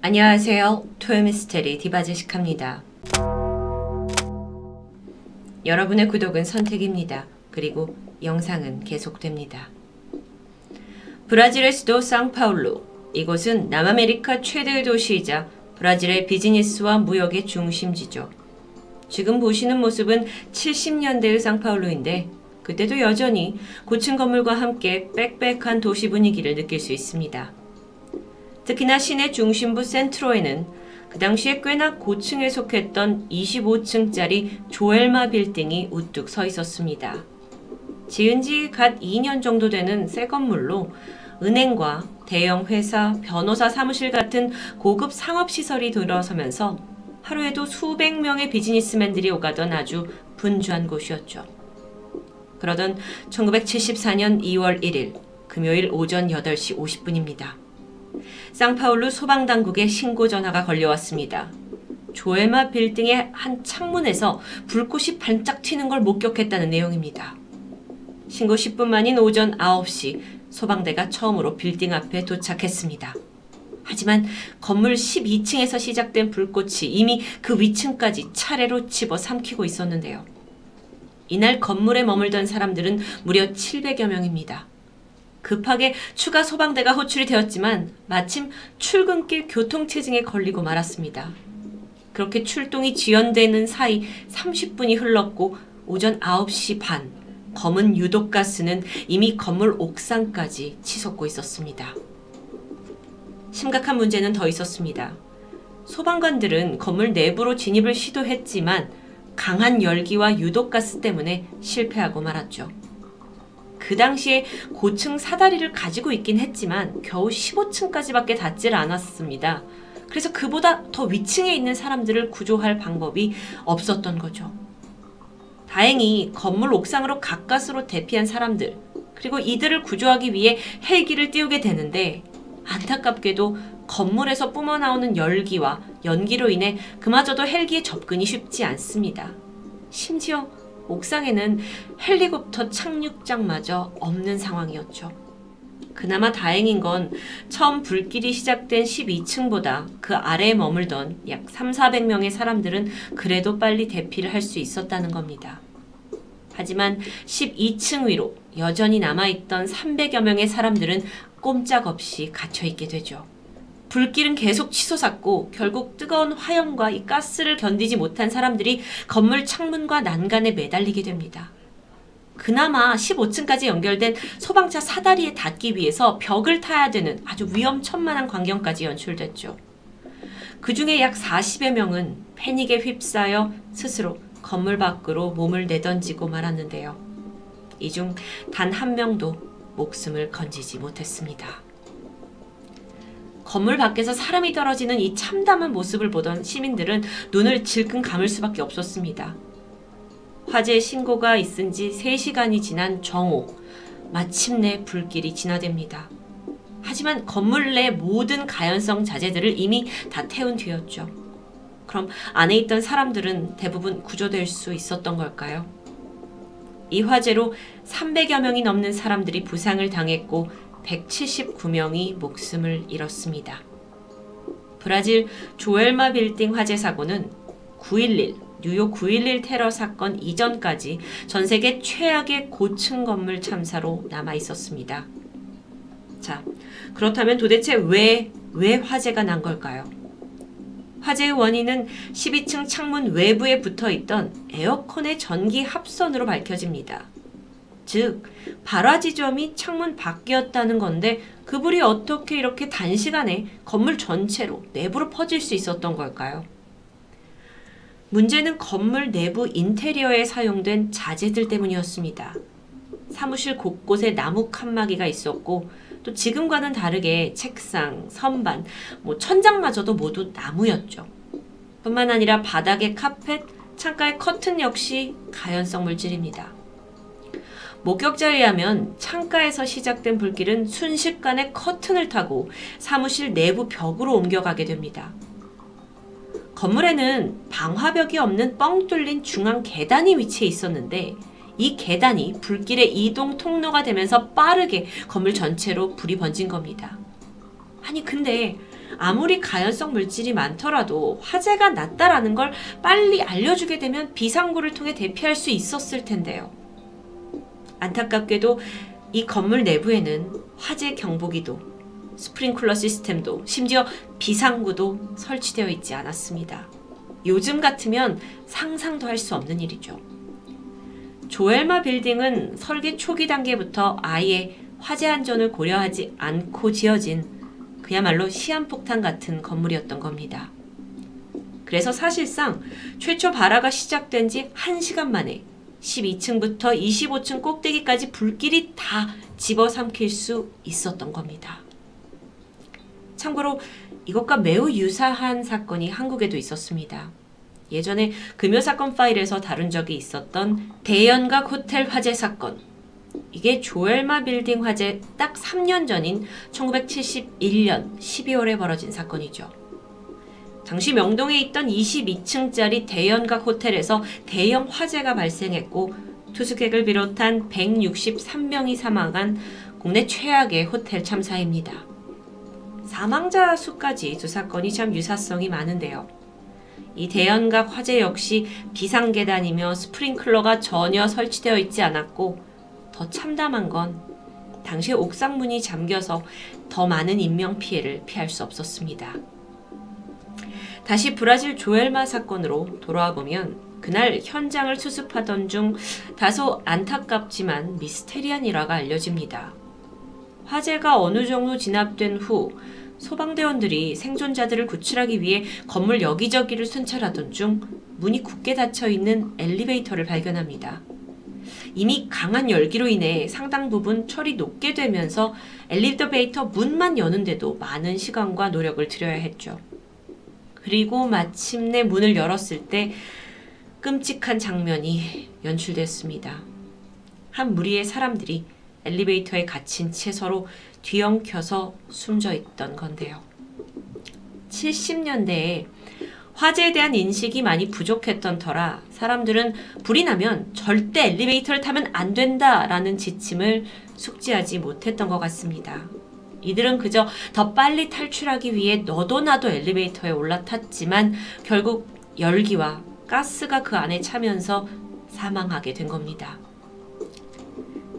안녕하세요. 토요미스테리 디바제시카입니다. 여러분의 구독은 선택입니다. 그리고 영상은 계속됩니다. 브라질의 수도 상파울루. 이곳은 남아메리카 최대의 도시이자 브라질의 비즈니스와 무역의 중심지죠. 지금 보시는 모습은 70년대의 상파울루인데 그때도 여전히 고층 건물과 함께 빽빽한 도시 분위기를 느낄 수 있습니다. 특히나 시내 중심부 센트로에는 그 당시에 꽤나 고층에 속했던 25층짜리 조엘마 빌딩이 우뚝 서 있었습니다. 지은 지 갓 2년 정도 되는 새 건물로 은행과 대형 회사, 변호사 사무실 같은 고급 상업시설이 들어서면서 하루에도 수백 명의 비즈니스맨들이 오가던 아주 분주한 곳이었죠. 그러던 1974년 2월 1일 금요일 오전 8시 50분입니다. 상파울루 소방당국에 신고 전화가 걸려왔습니다. 조엘마 빌딩의 한 창문에서 불꽃이 반짝 튀는 걸 목격했다는 내용입니다. 신고 10분 만인 오전 9시 소방대가 처음으로 빌딩 앞에 도착했습니다. 하지만 건물 12층에서 시작된 불꽃이 이미 그 위층까지 차례로 집어삼키고 있었는데요. 이날 건물에 머물던 사람들은 무려 700여 명입니다. 급하게 추가 소방대가 호출이 되었지만 마침 출근길 교통체증에 걸리고 말았습니다. 그렇게 출동이 지연되는 사이 30분이 흘렀고 오전 9시 반 검은 유독가스는 이미 건물 옥상까지 치솟고 있었습니다. 심각한 문제는 더 있었습니다. 소방관들은 건물 내부로 진입을 시도했지만 강한 열기와 유독가스 때문에 실패하고 말았죠. 그 당시에 고층 사다리를 가지고 있긴 했지만 겨우 15층까지밖에 닿질 않았습니다. 그래서 그보다 더 위층에 있는 사람들을 구조할 방법이 없었던 거죠. 다행히 건물 옥상으로 가까스로 대피한 사람들, 그리고 이들을 구조하기 위해 헬기를 띄우게 되는데 안타깝게도 건물에서 뿜어나오는 열기와 연기로 인해 그마저도 헬기에 접근이 쉽지 않습니다. 심지어 옥상에는 헬리콥터 착륙장마저 없는 상황이었죠. 그나마 다행인 건 처음 불길이 시작된 12층보다 그 아래에 머물던 약 300~400명의 사람들은 그래도 빨리 대피를 할 수 있었다는 겁니다. 하지만 12층 위로 여전히 남아있던 300여 명의 사람들은 꼼짝없이 갇혀있게 되죠. 불길은 계속 치솟았고 결국 뜨거운 화염과 이 가스를 견디지 못한 사람들이 건물 창문과 난간에 매달리게 됩니다. 그나마 15층까지 연결된 소방차 사다리에 닿기 위해서 벽을 타야 되는 아주 위험천만한 광경까지 연출됐죠. 그 중에 약 40여 명은 패닉에 휩싸여 스스로 건물 밖으로 몸을 내던지고 말았는데요. 이 중 단 한 명도 목숨을 건지지 못했습니다. 건물 밖에서 사람이 떨어지는 이 참담한 모습을 보던 시민들은 눈을 질끈 감을 수밖에 없었습니다. 화재 신고가 있은 지 3시간이 지난 정오, 마침내 불길이 진화됩니다. 하지만 건물 내 모든 가연성 자재들을 이미 다 태운 뒤였죠. 그럼 안에 있던 사람들은 대부분 구조될 수 있었던 걸까요? 이 화재로 300여 명이 넘는 사람들이 부상을 당했고 179명이 목숨을 잃었습니다. 브라질 조엘마 빌딩 화재 사고는 9.11 뉴욕 9.11 테러 사건 이전까지 전 세계 최악의 고층 건물 참사로 남아 있었습니다. 자, 그렇다면 도대체 왜 화재가 난 걸까요? 화재의 원인은 12층 창문 외부에 붙어 있던 에어컨의 전기 합선으로 밝혀집니다. 즉, 발화 지점이 창문 밖이었다는 건데 그 불이 어떻게 이렇게 단시간에 건물 전체로 내부로 퍼질 수 있었던 걸까요? 문제는 건물 내부 인테리어에 사용된 자재들 때문이었습니다. 사무실 곳곳에 나무 칸막이가 있었고 또 지금과는 다르게 책상, 선반, 천장마저도 모두 나무였죠. 뿐만 아니라 바닥의 카펫, 창가의 커튼 역시 가연성 물질입니다. 목격자에 의하면 창가에서 시작된 불길은 순식간에 커튼을 타고 사무실 내부 벽으로 옮겨가게 됩니다. 건물에는 방화벽이 없는 뻥 뚫린 중앙 계단이 위치해 있었는데 이 계단이 불길의 이동 통로가 되면서 빠르게 건물 전체로 불이 번진 겁니다. 아니 근데 아무리 가연성 물질이 많더라도 화재가 났다라는 걸 빨리 알려주게 되면 비상구를 통해 대피할 수 있었을 텐데요. 안타깝게도 이 건물 내부에는 화재 경보기도, 스프링클러 시스템도, 심지어 비상구도 설치되어 있지 않았습니다. 요즘 같으면 상상도 할 수 없는 일이죠. 조엘마 빌딩은 설계 초기 단계부터 아예 화재 안전을 고려하지 않고 지어진 그야말로 시한폭탄 같은 건물이었던 겁니다. 그래서 사실상 최초 발화가 시작된 지 1시간 만에 12층부터 25층 꼭대기까지 불길이 다 집어삼킬 수 있었던 겁니다. 참고로 이것과 매우 유사한 사건이 한국에도 있었습니다. 예전에 금요사건 파일에서 다룬 적이 있었던 대연각 호텔 화재 사건. 이게 조엘마 빌딩 화재 딱 3년 전인 1971년 12월에 벌어진 사건이죠. 당시 명동에 있던 22층짜리 대연각 호텔에서 대형 화재가 발생했고 투숙객을 비롯한 163명이 사망한 국내 최악의 호텔 참사입니다. 사망자 수까지 두 사건이 참 유사성이 많은데요. 이 대연각 화재 역시 비상계단이며 스프링클러가 전혀 설치되어 있지 않았고 더 참담한 건 당시 옥상문이 잠겨서 더 많은 인명피해를 피할 수 없었습니다. 다시 브라질 조엘마 사건으로 돌아와 보면 그날 현장을 수습하던 중 다소 안타깝지만 미스테리한 일화가 알려집니다. 화재가 어느 정도 진압된 후 소방대원들이 생존자들을 구출하기 위해 건물 여기저기를 순찰하던 중 문이 굳게 닫혀있는 엘리베이터를 발견합니다. 이미 강한 열기로 인해 상당 부분 철이 녹게 되면서 엘리베이터 문만 여는데도 많은 시간과 노력을 들여야 했죠. 그리고 마침내 문을 열었을 때 끔찍한 장면이 연출됐습니다. 한 무리의 사람들이 엘리베이터에 갇힌 채 서로 뒤엉켜서 숨져 있던 건데요. 70년대에 화재에 대한 인식이 많이 부족했던 터라 사람들은 불이 나면 절대 엘리베이터를 타면 안 된다라는 지침을 숙지하지 못했던 것 같습니다. 이들은 그저 더 빨리 탈출하기 위해 너도 나도 엘리베이터에 올라탔지만 결국 열기와 가스가 그 안에 차면서 사망하게 된 겁니다.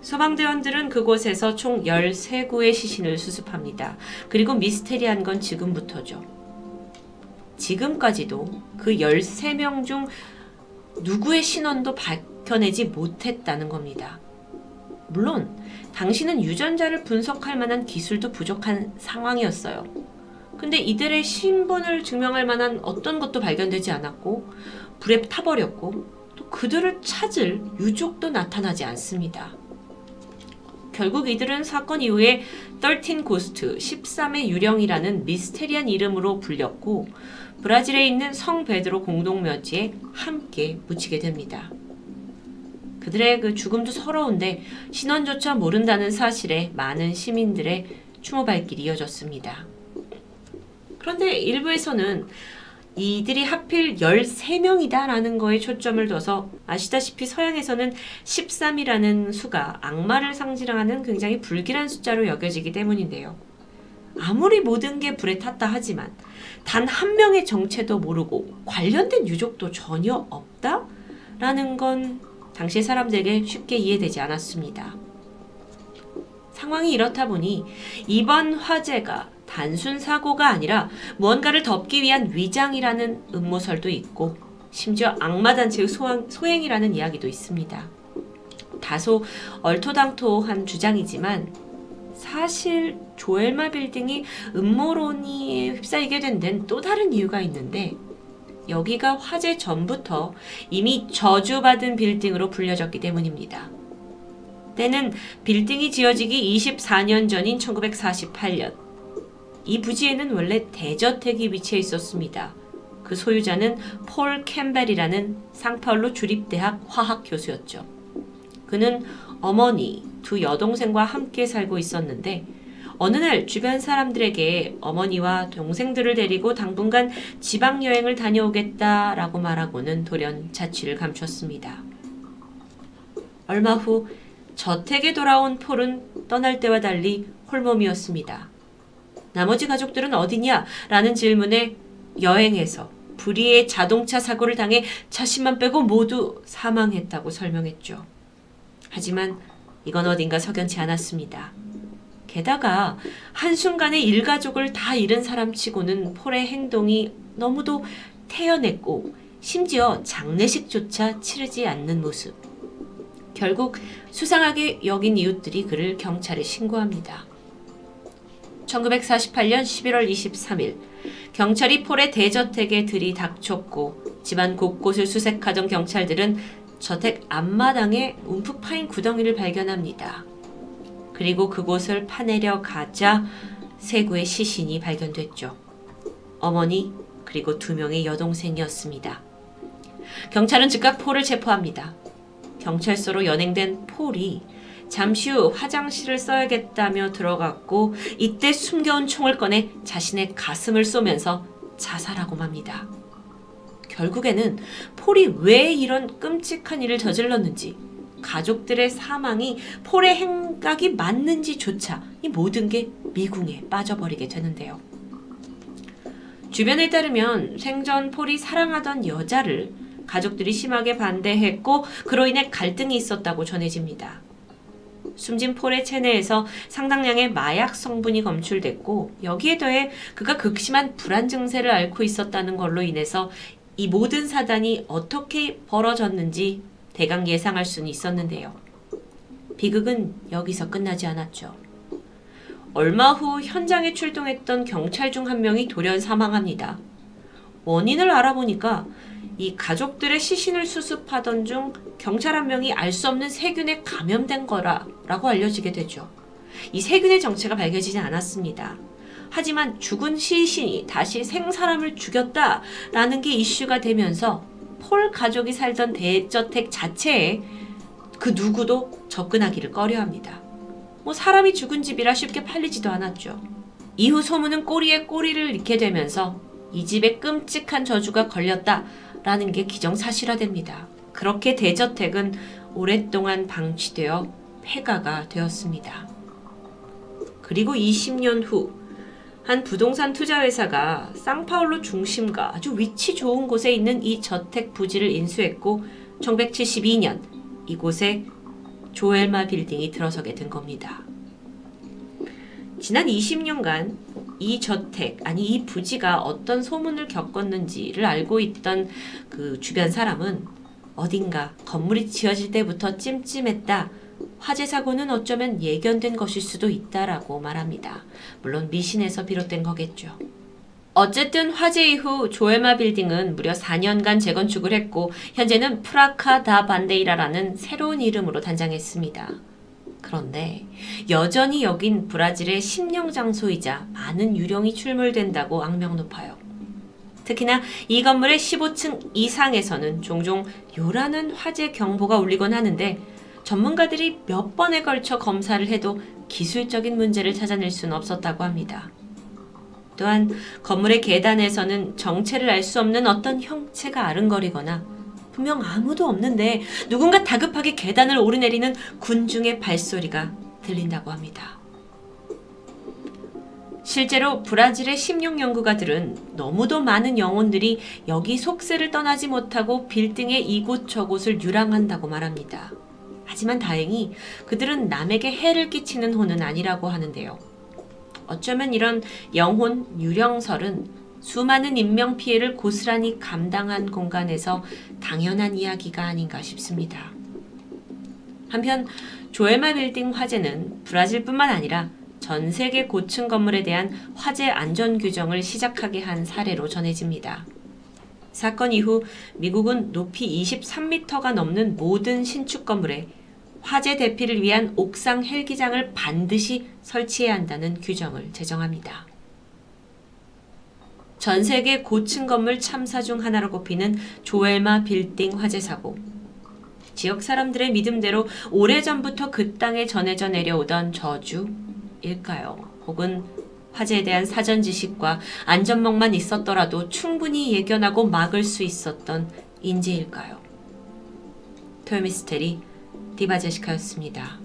소방대원들은 그곳에서 총 13구의 시신을 수습합니다. 그리고 미스테리한 건 지금부터죠. 지금까지도 그 13명 중 누구의 신원도 밝혀내지 못했다는 겁니다. 물론 당시는 유전자를 분석할 만한 기술도 부족한 상황이었어요. 근데 이들의 신분을 증명할 만한 어떤 것도 발견되지 않았고 불에 타버렸고 또 그들을 찾을 유족도 나타나지 않습니다. 결국 이들은 사건 이후에 13 고스트, 13의 유령이라는 미스테리한 이름으로 불렸고 브라질에 있는 성 베드로 공동묘지에 함께 묻히게 됩니다. 그들의 그 죽음도 서러운데 신원조차 모른다는 사실에 많은 시민들의 추모 발길이 이어졌습니다. 그런데 일부에서는 이들이 하필 13명이다 라는 거에 초점을 둬서 아시다시피 서양에서는 13이라는 수가 악마를 상징하는 굉장히 불길한 숫자로 여겨지기 때문인데요. 아무리 모든 게 불에 탔다 하지만 단 한 명의 정체도 모르고 관련된 유족도 전혀 없다? 라는 건 당시 사람들에게 쉽게 이해되지 않았습니다. 상황이 이렇다 보니 이번 화재가 단순 사고가 아니라 무언가를 덮기 위한 위장이라는 음모설도 있고 심지어 악마단체의 소행이라는 이야기도 있습니다. 다소 얼토당토한 주장이지만 사실 조엘마 빌딩이 음모론이 휩싸이게 된 데는 또 다른 이유가 있는데 여기가 화재 전부터 이미 저주받은 빌딩으로 불려졌기 때문입니다. 때는 빌딩이 지어지기 24년 전인 1948년. 이 부지에는 원래 대저택이 위치해 있었습니다. 그 소유자는 폴 캠벨이라는 상파울루 주립대학 화학 교수였죠. 그는 어머니, 두 여동생과 함께 살고 있었는데 어느 날 주변 사람들에게 어머니와 동생들을 데리고 당분간 지방여행을 다녀오겠다라고 말하고는 돌연 자취를 감췄습니다. 얼마 후 저택에 돌아온 폴은 떠날 때와 달리 홀몸이었습니다. 나머지 가족들은 어디냐? 라는 질문에 여행에서 불의의 자동차 사고를 당해 자신만 빼고 모두 사망했다고 설명했죠. 하지만 이건 어딘가 석연치 않았습니다. 게다가 한순간에 일가족을 다 잃은 사람치고는 폴의 행동이 너무도 태연했고 심지어 장례식조차 치르지 않는 모습. 결국 수상하게 여긴 이웃들이 그를 경찰에 신고합니다. 1948년 11월 23일 경찰이 폴의 대저택에 들이닥쳤고 집안 곳곳을 수색하던 경찰들은 저택 앞마당에 움푹 파인 구덩이를 발견합니다. 그리고 그곳을 파내려 가자 3구의 시신이 발견됐죠. 어머니 그리고 2명의 여동생이었습니다. 경찰은 즉각 폴을 체포합니다. 경찰서로 연행된 폴이 잠시 후 화장실을 써야겠다며 들어갔고 이때 숨겨온 총을 꺼내 자신의 가슴을 쏘면서 자살하고 맙니다. 결국에는 폴이 왜 이런 끔찍한 일을 저질렀는지, 가족들의 사망이 폴의 행각이 맞는지조차 이 모든 게 미궁에 빠져버리게 되는데요. 주변에 따르면 생전 폴이 사랑하던 여자를 가족들이 심하게 반대했고 그로 인해 갈등이 있었다고 전해집니다. 숨진 폴의 체내에서 상당량의 마약 성분이 검출됐고 여기에 더해 그가 극심한 불안 증세를 앓고 있었다는 걸로 인해서 이 모든 사단이 어떻게 벌어졌는지 대강 예상할 수는 있었는데요. 비극은 여기서 끝나지 않았죠. 얼마 후 현장에 출동했던 경찰 중 한 명이 돌연 사망합니다. 원인을 알아보니까 이 가족들의 시신을 수습하던 중 경찰 한 명이 알 수 없는 세균에 감염된 거라고 알려지게 되죠. 이 세균의 정체가 밝혀지지 않았습니다. 하지만 죽은 시신이 다시 생사람을 죽였다라는 게 이슈가 되면서 폴 가족이 살던 대저택 자체에 그 누구도 접근하기를 꺼려합니다. 사람이 죽은 집이라 쉽게 팔리지도 않았죠. 이후 소문은 꼬리에 꼬리를 잃게 되면서 이 집에 끔찍한 저주가 걸렸다라는 게 기정사실화됩니다. 그렇게 대저택은 오랫동안 방치되어 폐가가 되었습니다. 그리고 20년 후 한 부동산 투자회사가 상파울루 중심가 아주 위치 좋은 곳에 있는 이 저택 부지를 인수했고 1972년 이곳에 조엘마 빌딩이 들어서게 된 겁니다. 지난 20년간 이 저택, 이 부지가 어떤 소문을 겪었는지를 알고 있던 그 주변 사람은 어딘가 건물이 지어질 때부터 찜찜했다. 화재 사고는 어쩌면 예견된 것일 수도 있다라고 말합니다. 물론 미신에서 비롯된 거겠죠. 어쨌든 화재 이후 조엘마 빌딩은 무려 4년간 재건축을 했고 현재는 프라카 다 반데이라라는 새로운 이름으로 단장했습니다. 그런데 여전히 여긴 브라질의 심령 장소이자 많은 유령이 출몰된다고 악명 높아요. 특히나 이 건물의 15층 이상에서는 종종 요란한 화재 경보가 울리곤 하는데 전문가들이 몇 번에 걸쳐 검사를 해도 기술적인 문제를 찾아낼 수는 없었다고 합니다. 또한 건물의 계단에서는 정체를 알 수 없는 어떤 형체가 아른거리거나 분명 아무도 없는데 누군가 다급하게 계단을 오르내리는 군중의 발소리가 들린다고 합니다. 실제로 브라질의 심령 연구가들은 너무도 많은 영혼들이 여기 속세를 떠나지 못하고 빌딩의 이곳저곳을 유랑한다고 말합니다. 하지만 다행히 그들은 남에게 해를 끼치는 혼은 아니라고 하는데요. 어쩌면 이런 영혼 유령설은 수많은 인명피해를 고스란히 감당한 공간에서 당연한 이야기가 아닌가 싶습니다. 한편 조엘마 빌딩 화재는 브라질뿐만 아니라 전 세계 고층 건물에 대한 화재 안전 규정을 시작하게 한 사례로 전해집니다. 사건 이후 미국은 높이 23m가 넘는 모든 신축 건물에 화재 대피를 위한 옥상 헬기장을 반드시 설치해야 한다는 규정을 제정합니다. 전 세계 고층 건물 참사 중 하나로 꼽히는 조엘마 빌딩 화재 사고. 지역 사람들의 믿음대로 오래전부터 그 땅에 전해져 내려오던 저주일까요? 혹은 화재에 대한 사전 지식과 안전망만 있었더라도 충분히 예견하고 막을 수 있었던 인재일까요? 토요미스테리 디바제시카였습니다.